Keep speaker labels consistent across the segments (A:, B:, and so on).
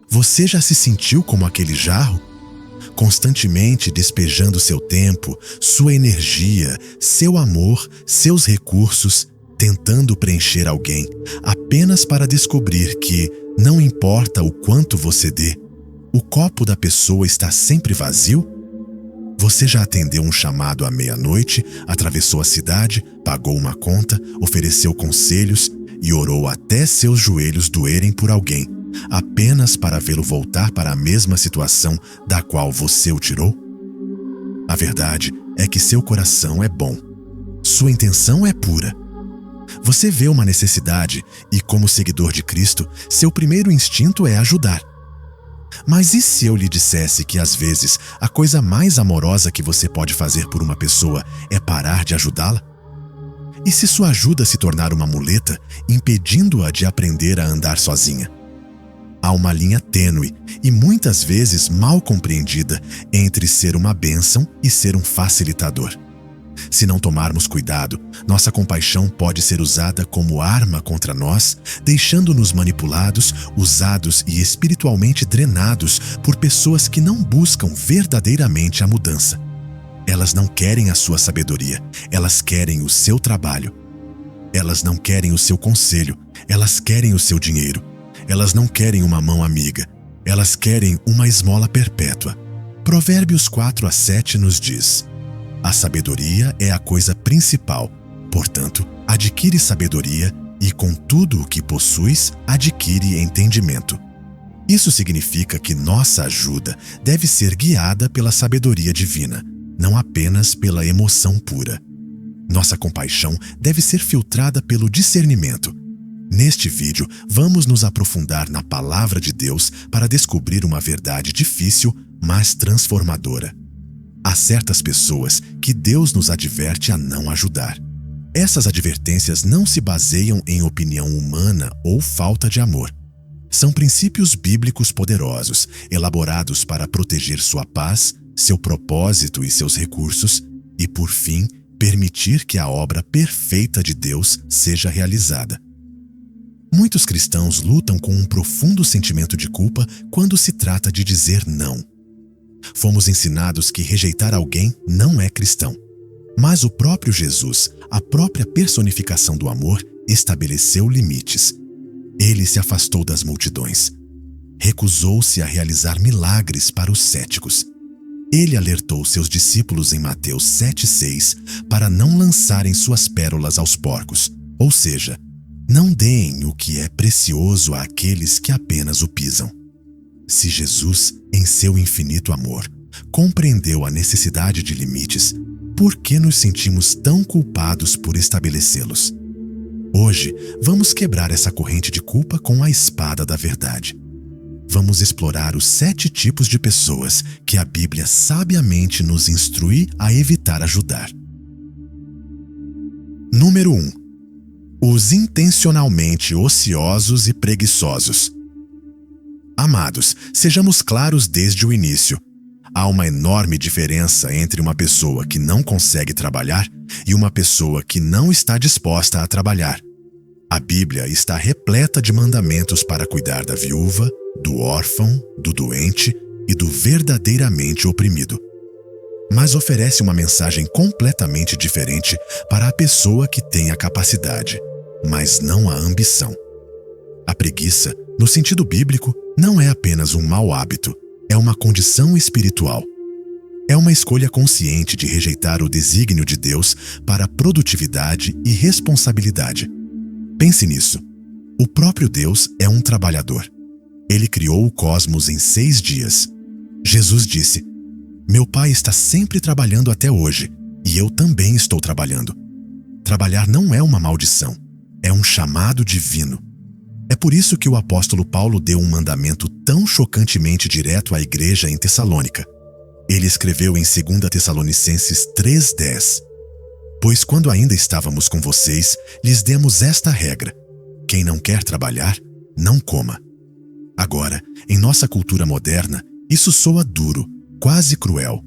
A: Você já se sentiu como aquele jarro? Constantemente despejando seu tempo, sua energia, seu amor, seus recursos, tentando preencher alguém, apenas para descobrir que, não importa o quanto você dê, o copo da pessoa está sempre vazio? Você já atendeu um chamado à meia-noite, atravessou a cidade, pagou uma conta, ofereceu conselhos e orou até seus joelhos doerem por alguém, apenas para vê-lo voltar para a mesma situação da qual você o tirou? A verdade é que seu coração é bom. Sua intenção é pura. Você vê uma necessidade e, como seguidor de Cristo, seu primeiro instinto é ajudar. Mas e se eu lhe dissesse que, às vezes, a coisa mais amorosa que você pode fazer por uma pessoa é parar de ajudá-la? E se sua ajuda se tornar uma muleta, impedindo-a de aprender a andar sozinha? Há uma linha tênue e muitas vezes mal compreendida entre ser uma bênção e ser um facilitador. Se não tomarmos cuidado, nossa compaixão pode ser usada como arma contra nós, deixando-nos manipulados, usados e espiritualmente drenados por pessoas que não buscam verdadeiramente a mudança. Elas não querem a sua sabedoria, elas querem o seu trabalho. Elas não querem o seu conselho, elas querem o seu dinheiro. Elas não querem uma mão amiga, elas querem uma esmola perpétua. Provérbios 4:7 nos diz: a sabedoria é a coisa principal, portanto, adquire sabedoria e, com tudo o que possuis, adquire entendimento. Isso significa que nossa ajuda deve ser guiada pela sabedoria divina, não apenas pela emoção pura. Nossa compaixão deve ser filtrada pelo discernimento. Neste vídeo, vamos nos aprofundar na palavra de Deus para descobrir uma verdade difícil, mas transformadora. Há certas pessoas que Deus nos adverte a não ajudar. Essas advertências não se baseiam em opinião humana ou falta de amor. São princípios bíblicos poderosos, elaborados para proteger sua paz, seu propósito e seus recursos, e, por fim, permitir que a obra perfeita de Deus seja realizada. Muitos cristãos lutam com um profundo sentimento de culpa quando se trata de dizer não. Fomos ensinados que rejeitar alguém não é cristão. Mas o próprio Jesus, a própria personificação do amor, estabeleceu limites. Ele se afastou das multidões. Recusou-se a realizar milagres para os céticos. Ele alertou seus discípulos em Mateus 7:6 para não lançarem suas pérolas aos porcos, ou seja, não deem o que é precioso àqueles que apenas o pisam. Se Jesus, em seu infinito amor, compreendeu a necessidade de limites, por que nos sentimos tão culpados por estabelecê-los? Hoje, vamos quebrar essa corrente de culpa com a espada da verdade. Vamos explorar os 7 tipos de pessoas que a Bíblia sabiamente nos instrui a evitar ajudar. Número 1. Os intencionalmente ociosos e preguiçosos. Amados, sejamos claros desde o início. Há uma enorme diferença entre uma pessoa que não consegue trabalhar e uma pessoa que não está disposta a trabalhar. A Bíblia está repleta de mandamentos para cuidar da viúva, do órfão, do doente e do verdadeiramente oprimido. Mas oferece uma mensagem completamente diferente para a pessoa que tem a capacidade, mas não a ambição. A preguiça, no sentido bíblico, não é apenas um mau hábito, é uma condição espiritual. É uma escolha consciente de rejeitar o desígnio de Deus para produtividade e responsabilidade. Pense nisso. O próprio Deus é um trabalhador. Ele criou o cosmos em 6 dias. Jesus disse: "Meu Pai está sempre trabalhando até hoje, e eu também estou trabalhando." Trabalhar não é uma maldição, é um chamado divino. É por isso que o apóstolo Paulo deu um mandamento tão chocantemente direto à igreja em Tessalônica. Ele escreveu em 2 Tessalonicenses 3:10: "Pois quando ainda estávamos com vocês, lhes demos esta regra: quem não quer trabalhar, não coma." Agora, em nossa cultura moderna, isso soa duro, quase cruel.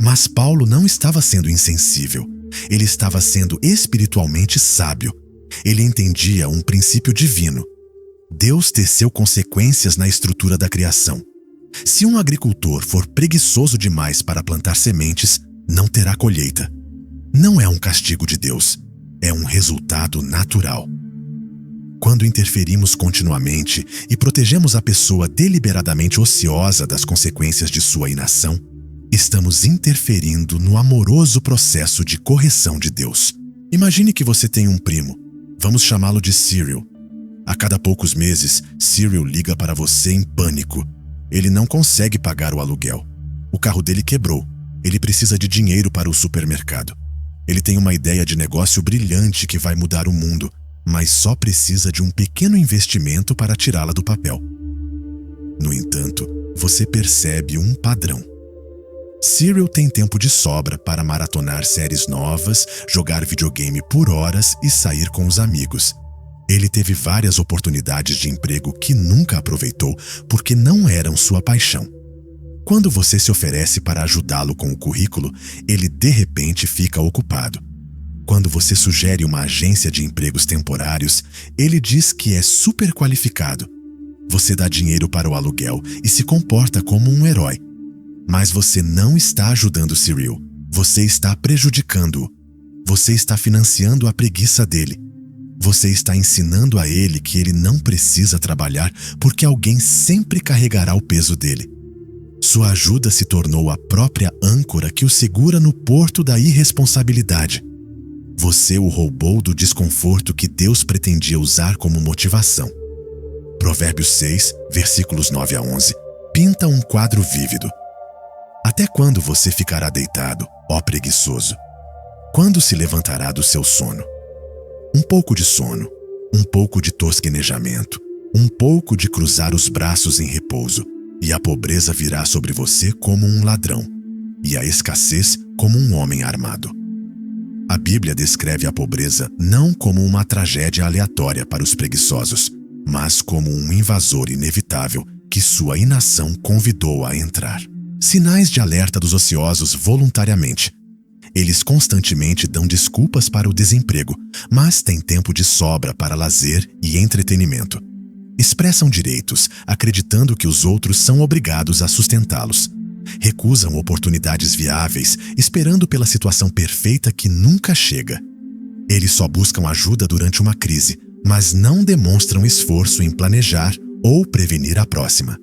A: Mas Paulo não estava sendo insensível. Ele estava sendo espiritualmente sábio. Ele entendia um princípio divino. Deus teceu consequências na estrutura da criação. Se um agricultor for preguiçoso demais para plantar sementes, não terá colheita. Não é um castigo de Deus, é um resultado natural. Quando interferimos continuamente e protegemos a pessoa deliberadamente ociosa das consequências de sua inação, estamos interferindo no amoroso processo de correção de Deus. Imagine que você tem um primo. Vamos chamá-lo de Cyril. A cada poucos meses, Cyril liga para você em pânico. Ele não consegue pagar o aluguel. O carro dele quebrou. Ele precisa de dinheiro para o supermercado. Ele tem uma ideia de negócio brilhante que vai mudar o mundo, mas só precisa de um pequeno investimento para tirá-la do papel. No entanto, você percebe um padrão. Cyril tem tempo de sobra para maratonar séries novas, jogar videogame por horas e sair com os amigos. Ele teve várias oportunidades de emprego que nunca aproveitou porque não eram sua paixão. Quando você se oferece para ajudá-lo com o currículo, ele de repente fica ocupado. Quando você sugere uma agência de empregos temporários, ele diz que é super qualificado. Você dá dinheiro para o aluguel e se comporta como um herói. Mas você não está ajudando Cyril. Você está prejudicando-o. Você está financiando a preguiça dele. Você está ensinando a ele que ele não precisa trabalhar porque alguém sempre carregará o peso dele. Sua ajuda se tornou a própria âncora que o segura no porto da irresponsabilidade. Você o roubou do desconforto que Deus pretendia usar como motivação. Provérbios 6, versículos 9 a 11, pinta um quadro vívido. Até quando você ficará deitado, ó preguiçoso? Quando se levantará do seu sono? Um pouco de sono, um pouco de tosquenejamento, um pouco de cruzar os braços em repouso, e a pobreza virá sobre você como um ladrão, e a escassez como um homem armado. A Bíblia descreve a pobreza não como uma tragédia aleatória para os preguiçosos, mas como um invasor inevitável que sua inação convidou a entrar. Sinais de alerta dos ociosos voluntariamente. Eles constantemente dão desculpas para o desemprego, mas têm tempo de sobra para lazer e entretenimento. Expressam direitos, acreditando que os outros são obrigados a sustentá-los. Recusam oportunidades viáveis, esperando pela situação perfeita que nunca chega. Eles só buscam ajuda durante uma crise, mas não demonstram esforço em planejar ou prevenir a próxima.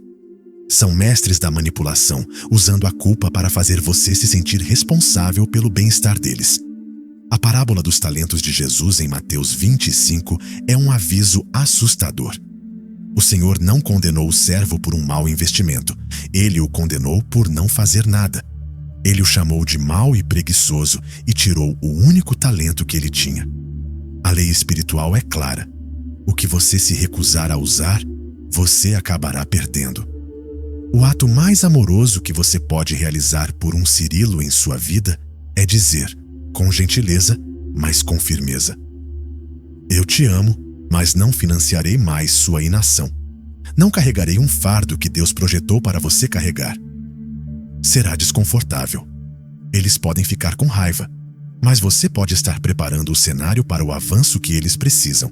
A: São mestres da manipulação, usando a culpa para fazer você se sentir responsável pelo bem-estar deles. A parábola dos talentos de Jesus em Mateus 25 é um aviso assustador. O Senhor não condenou o servo por um mau investimento. Ele o condenou por não fazer nada. Ele o chamou de mau e preguiçoso e tirou o único talento que ele tinha. A lei espiritual é clara. O que você se recusar a usar, você acabará perdendo. O ato mais amoroso que você pode realizar por um Cirilo em sua vida é dizer, com gentileza, mas com firmeza: eu te amo, mas não financiarei mais sua inação. Não carregarei um fardo que Deus projetou para você carregar. Será desconfortável. Eles podem ficar com raiva, mas você pode estar preparando o cenário para o avanço que eles precisam.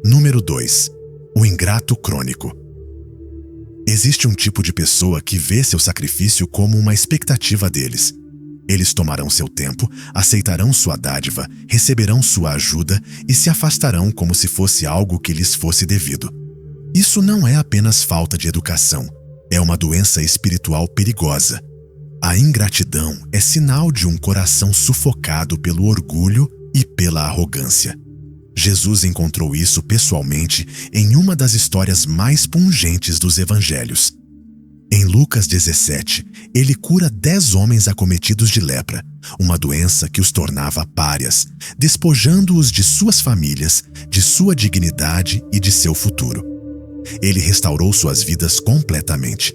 A: Número 2. O ingrato crônico. Existe um tipo de pessoa que vê seu sacrifício como uma expectativa deles. Eles tomarão seu tempo, aceitarão sua dádiva, receberão sua ajuda e se afastarão como se fosse algo que lhes fosse devido. Isso não é apenas falta de educação, é uma doença espiritual perigosa. A ingratidão é sinal de um coração sufocado pelo orgulho e pela arrogância. Jesus encontrou isso pessoalmente em uma das histórias mais pungentes dos evangelhos. Em Lucas 17, ele cura 10 homens acometidos de lepra, uma doença que os tornava párias, despojando-os de suas famílias, de sua dignidade e de seu futuro. Ele restaurou suas vidas completamente.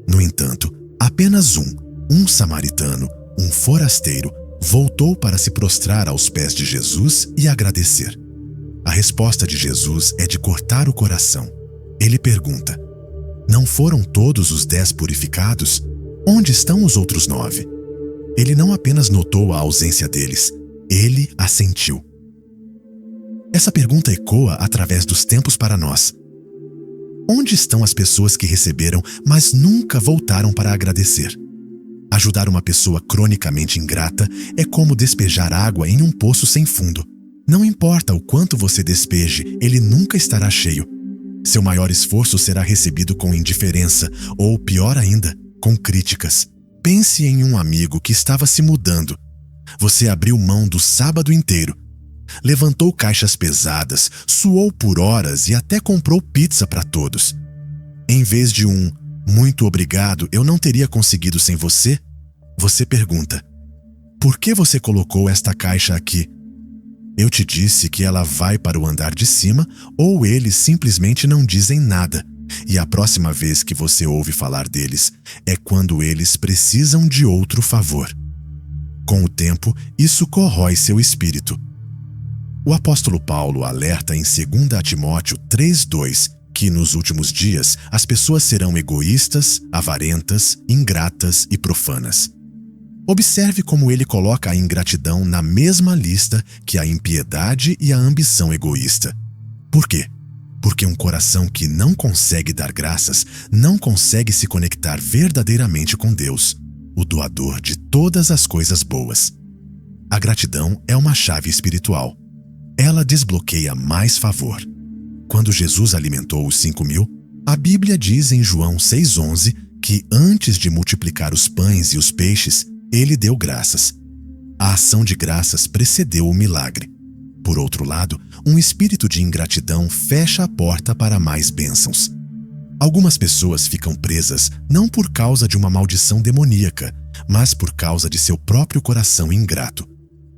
A: No entanto, apenas um samaritano, um forasteiro, voltou para se prostrar aos pés de Jesus e agradecer. A resposta de Jesus é de cortar o coração. Ele pergunta: não foram todos os 10 purificados? Onde estão os outros 9? Ele não apenas notou a ausência deles, ele assentiu. Essa pergunta ecoa através dos tempos para nós. Onde estão as pessoas que receberam, mas nunca voltaram para agradecer? Ajudar uma pessoa cronicamente ingrata é como despejar água em um poço sem fundo. Não importa o quanto você despeje, ele nunca estará cheio. Seu maior esforço será recebido com indiferença, ou pior ainda, com críticas. Pense em um amigo que estava se mudando. Você abriu mão do sábado inteiro. Levantou caixas pesadas, suou por horas e até comprou pizza para todos. Em vez de um "muito obrigado, eu não teria conseguido sem você", você pergunta: "Por que você colocou esta caixa aqui? Eu te disse que ela vai para o andar de cima", ou eles simplesmente não dizem nada, e a próxima vez que você ouve falar deles é quando eles precisam de outro favor. Com o tempo, isso corrói seu espírito. O apóstolo Paulo alerta em 2 Timóteo 3:2 que nos últimos dias as pessoas serão egoístas, avarentas, ingratas e profanas. Observe como ele coloca a ingratidão na mesma lista que a impiedade e a ambição egoísta. Por quê? Porque um coração que não consegue dar graças não consegue se conectar verdadeiramente com Deus, o doador de todas as coisas boas. A gratidão é uma chave espiritual. Ela desbloqueia mais favor. Quando Jesus alimentou os 5.000, a Bíblia diz em João 6:11 que antes de multiplicar os pães e os peixes, ele deu graças. A ação de graças precedeu o milagre. Por outro lado, um espírito de ingratidão fecha a porta para mais bênçãos. Algumas pessoas ficam presas não por causa de uma maldição demoníaca, mas por causa de seu próprio coração ingrato.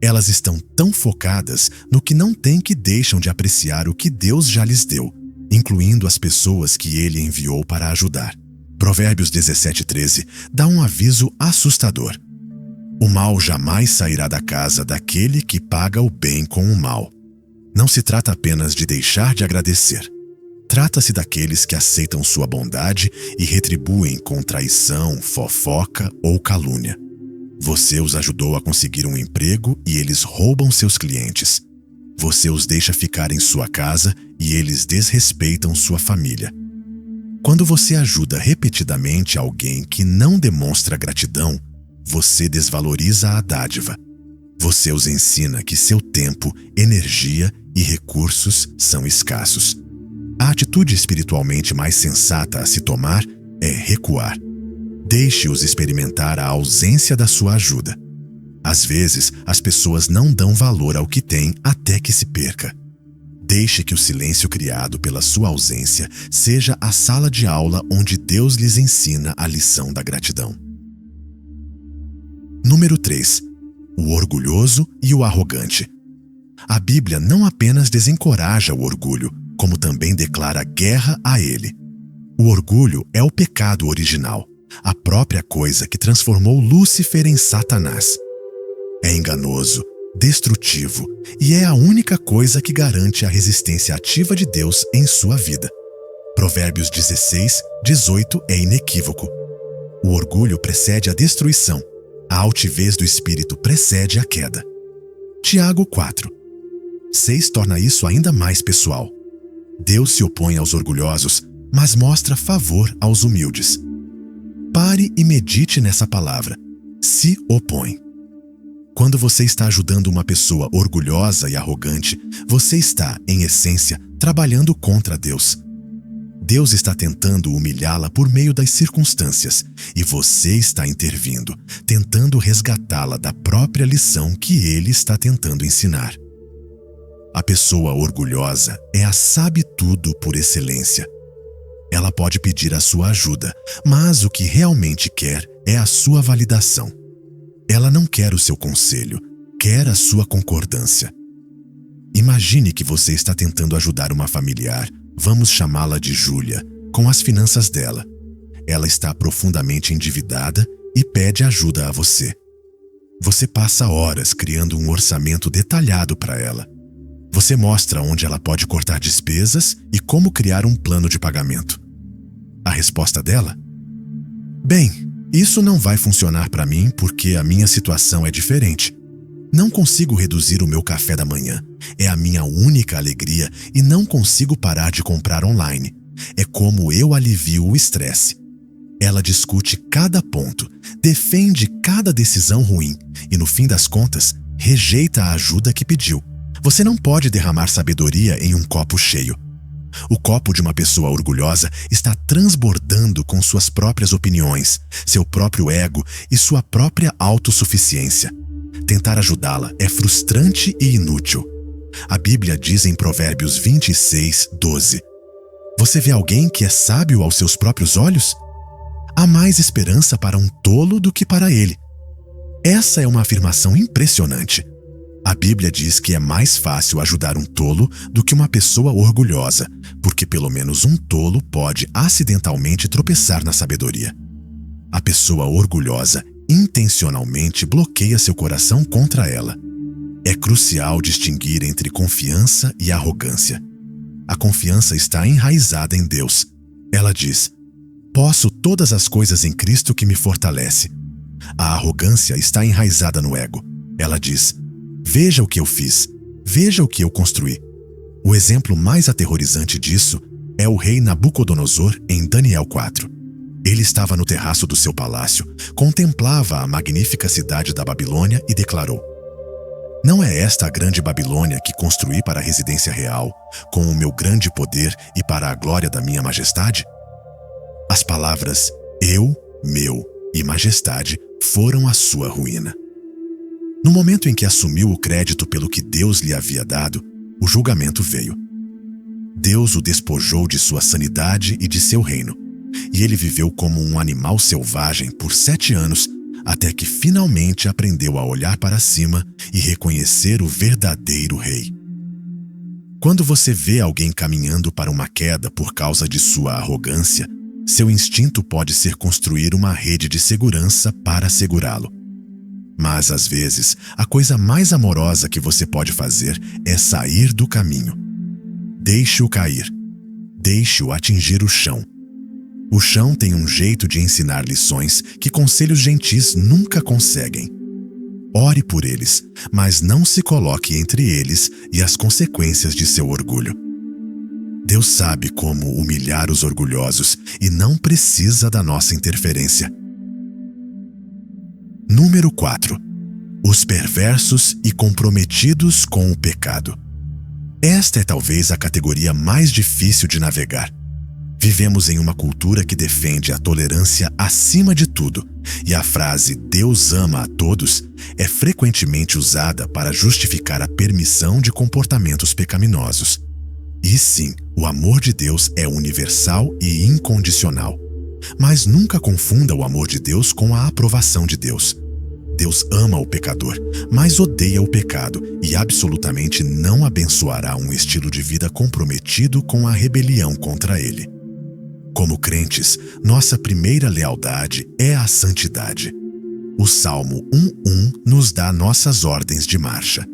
A: Elas estão tão focadas no que não têm que deixam de apreciar o que Deus já lhes deu, incluindo as pessoas que Ele enviou para ajudar. Provérbios 17:13 dá um aviso assustador. O mal jamais sairá da casa daquele que paga o bem com o mal. Não se trata apenas de deixar de agradecer. Trata-se daqueles que aceitam sua bondade e retribuem com traição, fofoca ou calúnia. Você os ajudou a conseguir um emprego e eles roubam seus clientes. Você os deixa ficar em sua casa e eles desrespeitam sua família. Quando você ajuda repetidamente alguém que não demonstra gratidão, você desvaloriza a dádiva. Você os ensina que seu tempo, energia e recursos são escassos. A atitude espiritualmente mais sensata a se tomar é recuar. Deixe-os experimentar a ausência da sua ajuda. Às vezes, as pessoas não dão valor ao que têm até que se perca. Deixe que o silêncio criado pela sua ausência seja a sala de aula onde Deus lhes ensina a lição da gratidão. Número 3. O orgulhoso e o arrogante. A Bíblia não apenas desencoraja o orgulho, como também declara guerra a ele. O orgulho é o pecado original, a própria coisa que transformou Lúcifer em Satanás. É enganoso, destrutivo e é a única coisa que garante a resistência ativa de Deus em sua vida. Provérbios 16:18 é inequívoco. O orgulho precede a destruição. A altivez do espírito precede a queda. Tiago 4:6 torna isso ainda mais pessoal. Deus se opõe aos orgulhosos, mas mostra favor aos humildes. Pare e medite nessa palavra. Se opõe. Quando você está ajudando uma pessoa orgulhosa e arrogante, você está, em essência, trabalhando contra Deus. Deus está tentando humilhá-la por meio das circunstâncias, e você está intervindo, tentando resgatá-la da própria lição que ele está tentando ensinar. A pessoa orgulhosa é a sabe-tudo por excelência. Ela pode pedir a sua ajuda, mas o que realmente quer é a sua validação. Ela não quer o seu conselho, quer a sua concordância. Imagine que você está tentando ajudar uma familiar, vamos chamá-la de Júlia, com as finanças dela. Ela está profundamente endividada e pede ajuda a você. Você passa horas criando um orçamento detalhado para ela. Você mostra onde ela pode cortar despesas e como criar um plano de pagamento. A resposta dela? Bem, isso não vai funcionar para mim porque a minha situação é diferente. Não consigo reduzir o meu café da manhã. É a minha única alegria e não consigo parar de comprar online. É como eu alivio o estresse. Ela discute cada ponto, defende cada decisão ruim e, no fim das contas, rejeita a ajuda que pediu. Você não pode derramar sabedoria em um copo cheio. O copo de uma pessoa orgulhosa está transbordando com suas próprias opiniões, seu próprio ego e sua própria autossuficiência. Tentar ajudá-la é frustrante e inútil. A Bíblia diz em Provérbios 26:12: Você vê alguém que é sábio aos seus próprios olhos? Há mais esperança para um tolo do que para ele. Essa é uma afirmação impressionante. A Bíblia diz que é mais fácil ajudar um tolo do que uma pessoa orgulhosa, porque pelo menos um tolo pode acidentalmente tropeçar na sabedoria. A pessoa orgulhosa intencionalmente bloqueia seu coração contra ela. É crucial distinguir entre confiança e arrogância. A confiança está enraizada em Deus. Ela diz: Posso todas as coisas em Cristo que me fortalece. A arrogância está enraizada no ego. Ela diz: Veja o que eu fiz, veja o que eu construí. O exemplo mais aterrorizante disso é o rei Nabucodonosor em Daniel 4. Ele estava no terraço do seu palácio, contemplava a magnífica cidade da Babilônia e declarou: Não é esta a grande Babilônia que construí para a residência real, com o meu grande poder e para a glória da minha majestade? As palavras eu, meu e majestade foram a sua ruína. No momento em que assumiu o crédito pelo que Deus lhe havia dado, o julgamento veio. Deus o despojou de sua sanidade e de seu reino, e ele viveu como um animal selvagem por 7 anos, até que finalmente aprendeu a olhar para cima e reconhecer o verdadeiro rei. Quando você vê alguém caminhando para uma queda por causa de sua arrogância, seu instinto pode ser construir uma rede de segurança para segurá-lo. Mas, às vezes, a coisa mais amorosa que você pode fazer é sair do caminho. Deixe-o cair. Deixe-o atingir o chão. O chão tem um jeito de ensinar lições que conselhos gentis nunca conseguem. Ore por eles, mas não se coloque entre eles e as consequências de seu orgulho. Deus sabe como humilhar os orgulhosos e não precisa da nossa interferência. Número 4. Os perversos e comprometidos com o pecado. Esta é talvez a categoria mais difícil de navegar. Vivemos em uma cultura que defende a tolerância acima de tudo, e a frase "Deus ama a todos" é frequentemente usada para justificar a permissão de comportamentos pecaminosos. E sim, o amor de Deus é universal e incondicional. Mas nunca confunda o amor de Deus com a aprovação de Deus. Deus ama o pecador, mas odeia o pecado e absolutamente não abençoará um estilo de vida comprometido com a rebelião contra ele. Como crentes, nossa primeira lealdade é a santidade. O Salmo 1:1 nos dá nossas ordens de marcha.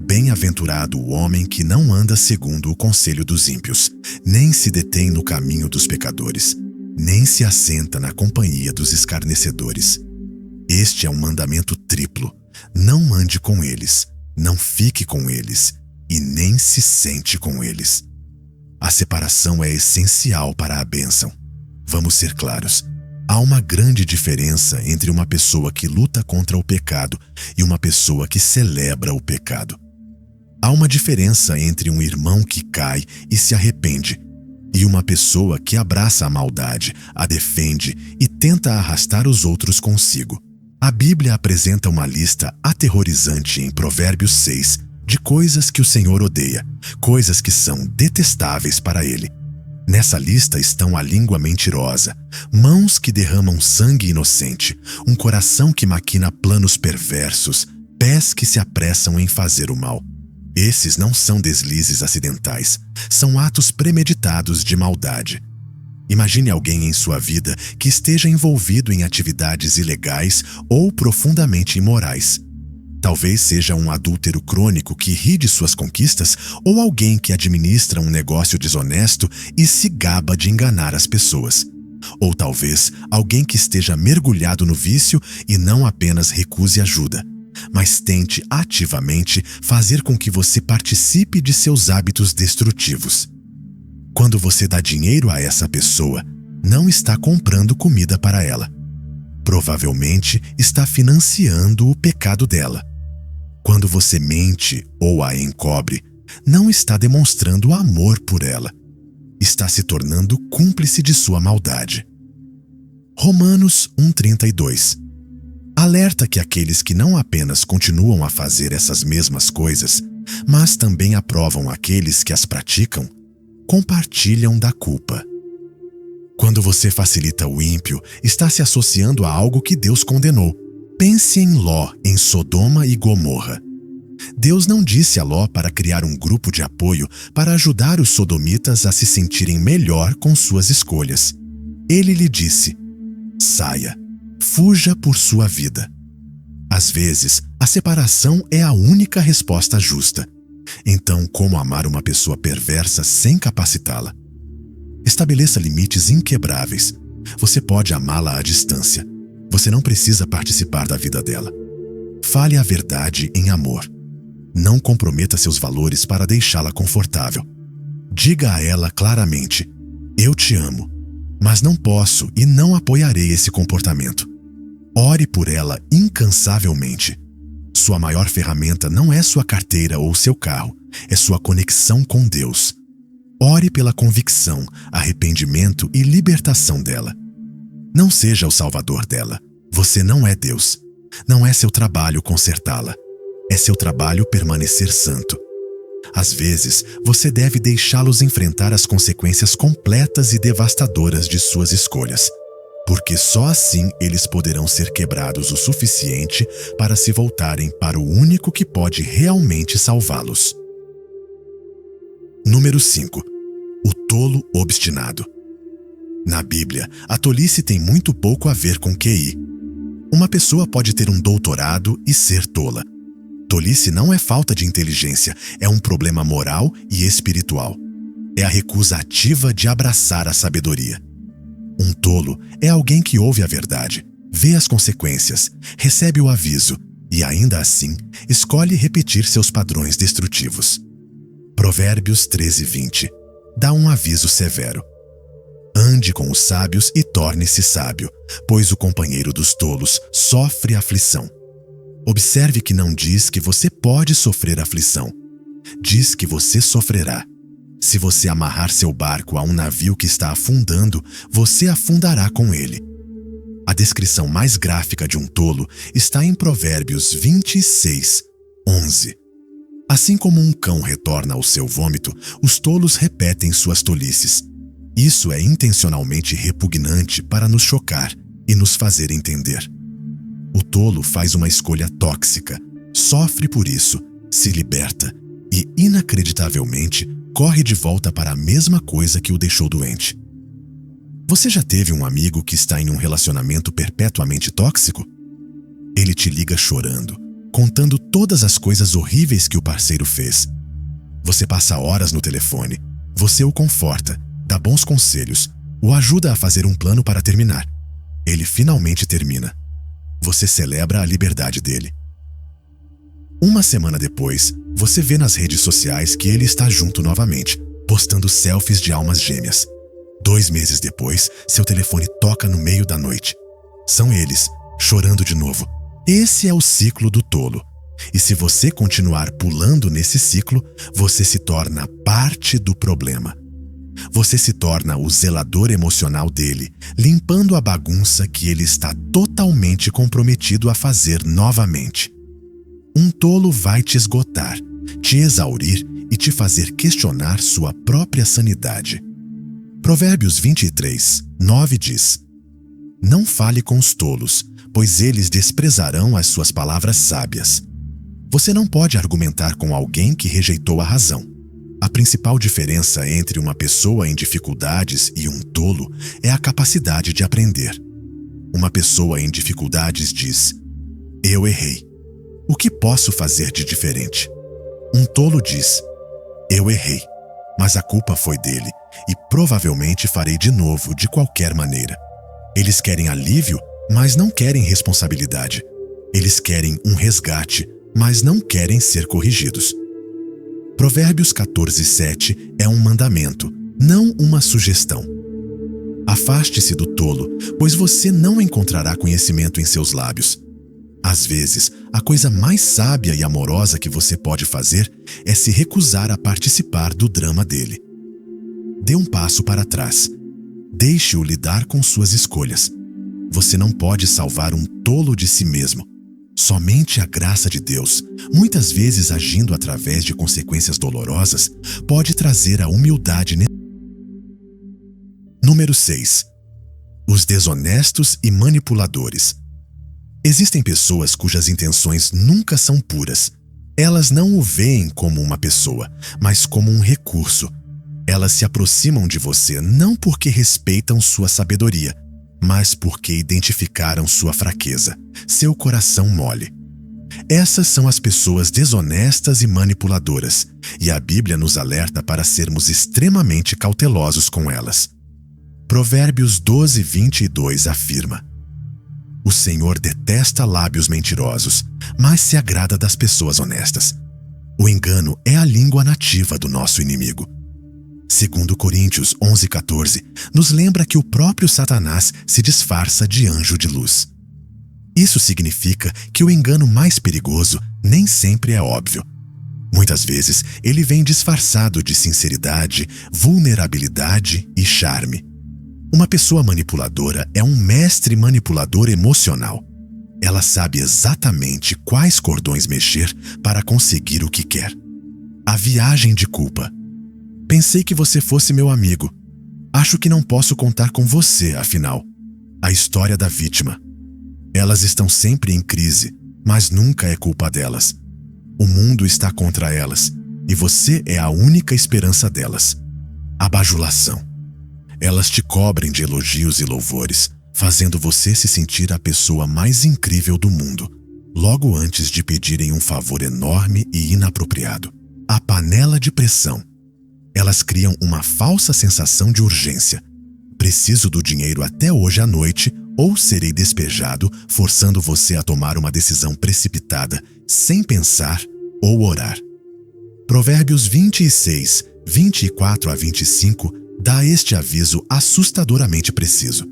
A: Bem-aventurado o homem que não anda segundo o conselho dos ímpios, nem se detém no caminho dos pecadores, nem se assenta na companhia dos escarnecedores. Este é um mandamento triplo: não ande com eles, não fique com eles e nem se sente com eles. A separação é essencial para a bênção. Vamos ser claros. Há uma grande diferença entre uma pessoa que luta contra o pecado e uma pessoa que celebra o pecado. Há uma diferença entre um irmão que cai e se arrepende e uma pessoa que abraça a maldade, a defende e tenta arrastar os outros consigo. A Bíblia apresenta uma lista aterrorizante em Provérbios 6 de coisas que o Senhor odeia, coisas que são detestáveis para Ele. Nessa lista estão a língua mentirosa, mãos que derramam sangue inocente, um coração que maquina planos perversos, pés que se apressam em fazer o mal. Esses não são deslizes acidentais, são atos premeditados de maldade. Imagine alguém em sua vida que esteja envolvido em atividades ilegais ou profundamente imorais. Talvez seja um adúltero crônico que ri de suas conquistas ou alguém que administra um negócio desonesto e se gaba de enganar as pessoas. Ou talvez alguém que esteja mergulhado no vício e não apenas recuse ajuda, mas tente ativamente fazer com que você participe de seus hábitos destrutivos. Quando você dá dinheiro a essa pessoa, não está comprando comida para ela. Provavelmente está financiando o pecado dela. Quando você mente ou a encobre, não está demonstrando amor por ela. Está se tornando cúmplice de sua maldade. Romanos 1:32 alerta que aqueles que não apenas continuam a fazer essas mesmas coisas, mas também aprovam aqueles que as praticam, compartilham da culpa. Quando você facilita o ímpio, está se associando a algo que Deus condenou. Pense em Ló, em Sodoma e Gomorra. Deus não disse a Ló para criar um grupo de apoio para ajudar os sodomitas a se sentirem melhor com suas escolhas. Ele lhe disse: saia, fuja por sua vida. Às vezes, a separação é a única resposta justa. Então, como amar uma pessoa perversa sem capacitá-la? Estabeleça limites inquebráveis. Você pode amá-la à distância. Você não precisa participar da vida dela. Fale a verdade em amor. Não comprometa seus valores para deixá-la confortável. Diga a ela claramente: eu te amo, mas não posso e não apoiarei esse comportamento. Ore por ela incansavelmente. Sua maior ferramenta não é sua carteira ou seu carro, é sua conexão com Deus. Ore pela convicção, arrependimento e libertação dela. Não seja o salvador dela. Você não é Deus. Não é seu trabalho consertá-la. É seu trabalho permanecer santo. Às vezes, você deve deixá-los enfrentar as consequências completas e devastadoras de suas escolhas, porque só assim eles poderão ser quebrados o suficiente para se voltarem para o único que pode realmente salvá-los. Número 5. O tolo obstinado. Na Bíblia, a tolice tem muito pouco a ver com QI. Uma pessoa pode ter um doutorado e ser tola. Tolice não é falta de inteligência, é um problema moral e espiritual. É a recusa ativa de abraçar a sabedoria. Um tolo é alguém que ouve a verdade, vê as consequências, recebe o aviso e, ainda assim, escolhe repetir seus padrões destrutivos. Provérbios 13:20 dá um aviso severo. Ande com os sábios e torne-se sábio, pois o companheiro dos tolos sofre aflição. Observe que não diz que você pode sofrer aflição. Diz que você sofrerá. Se você amarrar seu barco a um navio que está afundando, você afundará com ele. A descrição mais gráfica de um tolo está em Provérbios 26:11. Assim como um cão retorna ao seu vômito, os tolos repetem suas tolices. Isso é intencionalmente repugnante para nos chocar e nos fazer entender. O tolo faz uma escolha tóxica, sofre por isso, se liberta e, inacreditavelmente, corre de volta para a mesma coisa que o deixou doente. Você já teve um amigo que está em um relacionamento perpetuamente tóxico? Ele te liga chorando, contando todas as coisas horríveis que o parceiro fez. Você passa horas no telefone, você o conforta, dá bons conselhos, o ajuda a fazer um plano para terminar. Ele finalmente termina. Você celebra a liberdade dele. Uma semana depois, você vê nas redes sociais que ele está junto novamente, postando selfies de almas gêmeas. 2 meses depois, seu telefone toca no meio da noite. São eles, chorando de novo. Esse é o ciclo do tolo. E se você continuar pulando nesse ciclo, você se torna parte do problema. Você se torna o zelador emocional dele, limpando a bagunça que ele está totalmente comprometido a fazer novamente. Um tolo vai te esgotar, te exaurir e te fazer questionar sua própria sanidade. Provérbios 23:9 diz: não fale com os tolos, pois eles desprezarão as suas palavras sábias. Você não pode argumentar com alguém que rejeitou a razão. A principal diferença entre uma pessoa em dificuldades e um tolo é a capacidade de aprender. Uma pessoa em dificuldades diz: eu errei. O que posso fazer de diferente? Um tolo diz: eu errei, mas a culpa foi dele e provavelmente farei de novo de qualquer maneira. Eles querem alívio, mas não querem responsabilidade. Eles querem um resgate, mas não querem ser corrigidos. Provérbios 14:7 é um mandamento, não uma sugestão. Afaste-se do tolo, pois você não encontrará conhecimento em seus lábios. Às vezes, a coisa mais sábia e amorosa que você pode fazer é se recusar a participar do drama dele. Dê um passo para trás. Deixe-o lidar com suas escolhas. Você não pode salvar um tolo de si mesmo. Somente a graça de Deus, muitas vezes agindo através de consequências dolorosas, pode trazer a humildade necessária. Número 6. Os desonestos e manipuladores. Existem pessoas cujas intenções nunca são puras. Elas não o veem como uma pessoa, mas como um recurso. Elas se aproximam de você não porque respeitam sua sabedoria, mas porque identificaram sua fraqueza, seu coração mole. Essas são as pessoas desonestas e manipuladoras, e a Bíblia nos alerta para sermos extremamente cautelosos com elas. Provérbios 12:22 afirma: O Senhor detesta lábios mentirosos, mas se agrada das pessoas honestas. O engano é a língua nativa do nosso inimigo. 2 Coríntios 11:14 nos lembra que o próprio Satanás se disfarça de anjo de luz. Isso significa que o engano mais perigoso nem sempre é óbvio. Muitas vezes ele vem disfarçado de sinceridade, vulnerabilidade e charme. Uma pessoa manipuladora é um mestre manipulador emocional. Ela sabe exatamente quais cordões mexer para conseguir o que quer. A viagem de culpa. Pensei que você fosse meu amigo. Acho que não posso contar com você, afinal. A história da vítima. Elas estão sempre em crise, mas nunca é culpa delas. O mundo está contra elas, e você é a única esperança delas. A bajulação. Elas te cobrem de elogios e louvores, fazendo você se sentir a pessoa mais incrível do mundo, logo antes de pedirem um favor enorme e inapropriado. A panela de pressão. Elas criam uma falsa sensação de urgência. Preciso do dinheiro até hoje à noite ou serei despejado, forçando você a tomar uma decisão precipitada, sem pensar ou orar. Provérbios 26:24-25 dá este aviso assustadoramente preciso.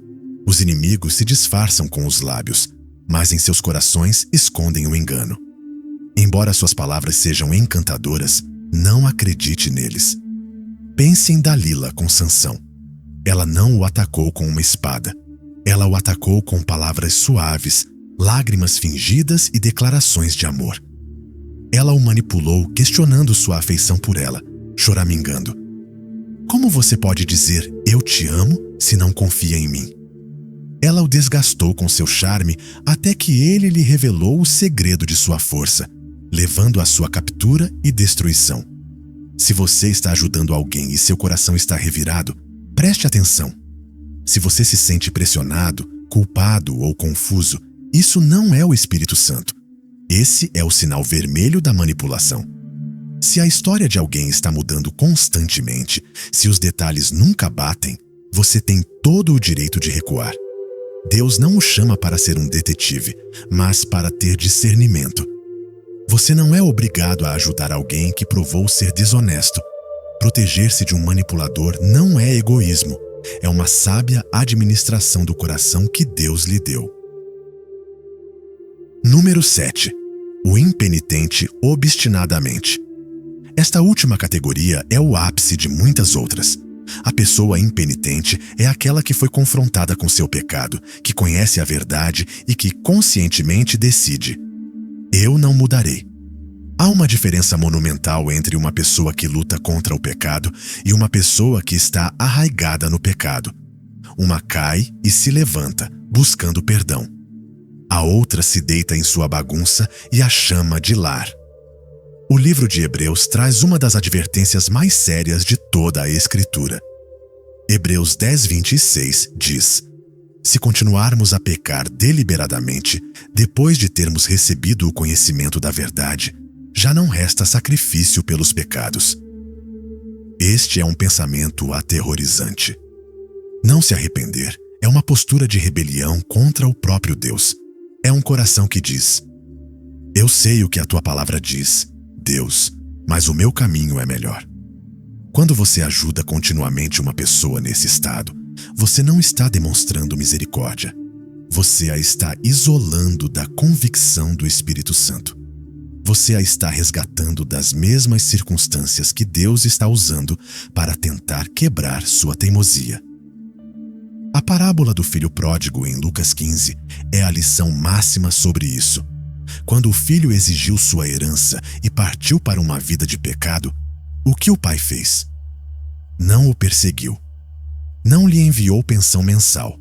A: Os inimigos se disfarçam com os lábios, mas em seus corações escondem o engano. Embora suas palavras sejam encantadoras, não acredite neles. Pense em Dalila com Sansão. Ela não o atacou com uma espada. Ela o atacou com palavras suaves, lágrimas fingidas e declarações de amor. Ela o manipulou questionando sua afeição por ela, choramingando. Como você pode dizer "eu te amo" se não confia em mim? Ela o desgastou com seu charme até que ele lhe revelou o segredo de sua força, levando à sua captura e destruição. Se você está ajudando alguém e seu coração está revirado, preste atenção. Se você se sente pressionado, culpado ou confuso, isso não é o Espírito Santo. Esse é o sinal vermelho da manipulação. Se a história de alguém está mudando constantemente, se os detalhes nunca batem, você tem todo o direito de recuar. Deus não o chama para ser um detetive, mas para ter discernimento. Você não é obrigado a ajudar alguém que provou ser desonesto. Proteger-se de um manipulador não é egoísmo, é uma sábia administração do coração que Deus lhe deu. Número 7. O impenitente obstinadamente. Esta última categoria é o ápice de muitas outras. A pessoa impenitente é aquela que foi confrontada com seu pecado, que conhece a verdade e que conscientemente decide: eu não mudarei. Há uma diferença monumental entre uma pessoa que luta contra o pecado e uma pessoa que está arraigada no pecado. Uma cai e se levanta, buscando perdão. A outra se deita em sua bagunça e a chama de lar. O livro de Hebreus traz uma das advertências mais sérias de toda a Escritura. Hebreus 10:26 diz: se continuarmos a pecar deliberadamente, depois de termos recebido o conhecimento da verdade, já não resta sacrifício pelos pecados. Este é um pensamento aterrorizante. Não se arrepender é uma postura de rebelião contra o próprio Deus. É um coração que diz: Eu sei o que a tua palavra diz, Deus, mas o meu caminho é melhor. Quando você ajuda continuamente uma pessoa nesse estado, você não está demonstrando misericórdia. Você a está isolando da convicção do Espírito Santo. Você a está resgatando das mesmas circunstâncias que Deus está usando para tentar quebrar sua teimosia. A parábola do filho pródigo em Lucas 15 é a lição máxima sobre isso. Quando o filho exigiu sua herança e partiu para uma vida de pecado, o que o pai fez? Não o perseguiu. Não lhe enviou pensão mensal.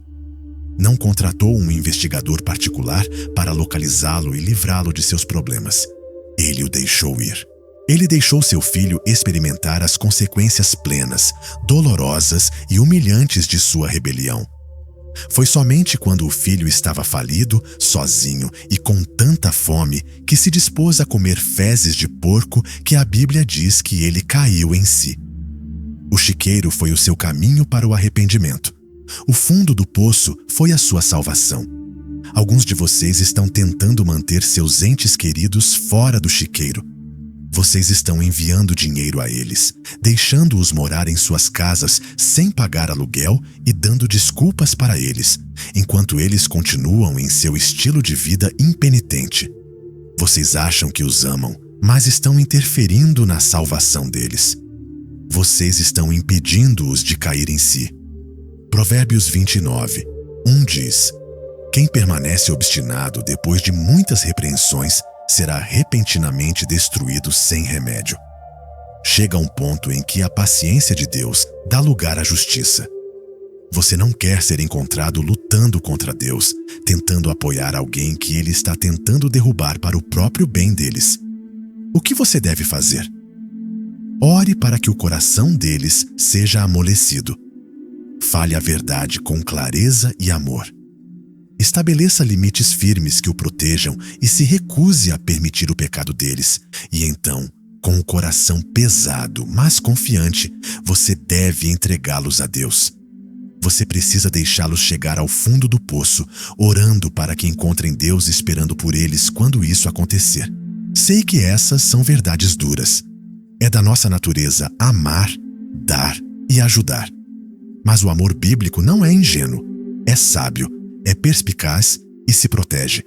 A: Não contratou um investigador particular para localizá-lo e livrá-lo de seus problemas. Ele o deixou ir. Ele deixou seu filho experimentar as consequências plenas, dolorosas e humilhantes de sua rebelião. Foi somente quando o filho estava falido, sozinho e com tanta fome que se dispôs a comer fezes de porco que a Bíblia diz que ele caiu em si. O chiqueiro foi o seu caminho para o arrependimento. O fundo do poço foi a sua salvação. Alguns de vocês estão tentando manter seus entes queridos fora do chiqueiro. Vocês estão enviando dinheiro a eles, deixando-os morar em suas casas sem pagar aluguel e dando desculpas para eles, enquanto eles continuam em seu estilo de vida impenitente. Vocês acham que os amam, mas estão interferindo na salvação deles. Vocês estão impedindo-os de cair em si. Provérbios 29, 1 diz: quem permanece obstinado depois de muitas repreensões será repentinamente destruído sem remédio. Chega um ponto em que a paciência de Deus dá lugar à justiça. Você não quer ser encontrado lutando contra Deus, tentando apoiar alguém que ele está tentando derrubar para o próprio bem deles. O que você deve fazer? Ore para que o coração deles seja amolecido. Fale a verdade com clareza e amor. Estabeleça limites firmes que o protejam e se recuse a permitir o pecado deles. E então, com o coração pesado, mas confiante, você deve entregá-los a Deus. Você precisa deixá-los chegar ao fundo do poço, orando para que encontrem Deus esperando por eles quando isso acontecer. Sei que essas são verdades duras. É da nossa natureza amar, dar e ajudar. Mas o amor bíblico não é ingênuo, é sábio, é perspicaz e se protege.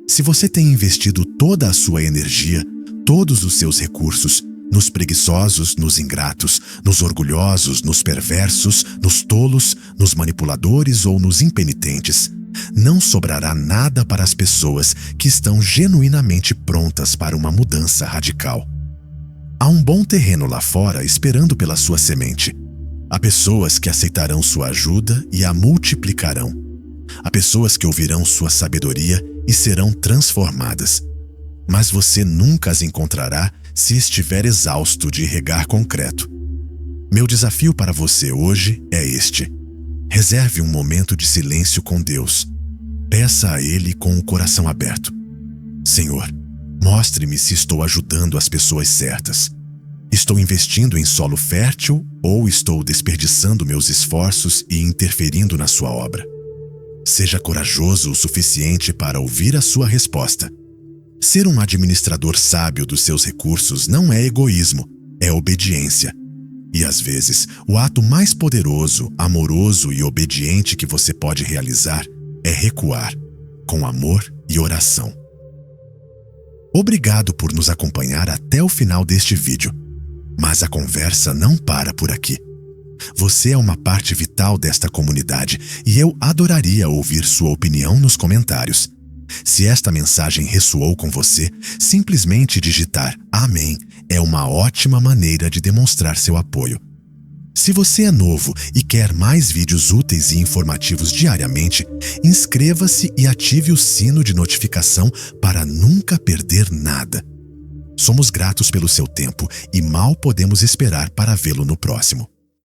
A: Se você tem investido toda a sua energia, todos os seus recursos, nos preguiçosos, nos ingratos, nos orgulhosos, nos perversos, nos tolos, nos manipuladores ou nos impenitentes, não sobrará nada para as pessoas que estão genuinamente prontas para uma mudança radical. Há um bom terreno lá fora esperando pela sua semente. Há pessoas que aceitarão sua ajuda e a multiplicarão. Há pessoas que ouvirão sua sabedoria e serão transformadas. Mas você nunca as encontrará se estiver exausto de regar concreto. Meu desafio para você hoje é este: reserve um momento de silêncio com Deus. Peça a Ele com o coração aberto. Senhor, mostre-me se estou ajudando as pessoas certas. Estou investindo em solo fértil ou estou desperdiçando meus esforços e interferindo na sua obra? Seja corajoso o suficiente para ouvir a sua resposta. Ser um administrador sábio dos seus recursos não é egoísmo, é obediência. E às vezes, o ato mais poderoso, amoroso e obediente que você pode realizar é recuar, com amor e oração. Obrigado por nos acompanhar até o final deste vídeo. Mas a conversa não para por aqui. Você é uma parte vital desta comunidade e eu adoraria ouvir sua opinião nos comentários. Se esta mensagem ressoou com você, simplesmente digitar Amém é uma ótima maneira de demonstrar seu apoio. Se você é novo e quer mais vídeos úteis e informativos diariamente, inscreva-se e ative o sino de notificação para nunca perder nada. Somos gratos pelo seu tempo e mal podemos esperar para vê-lo no próximo.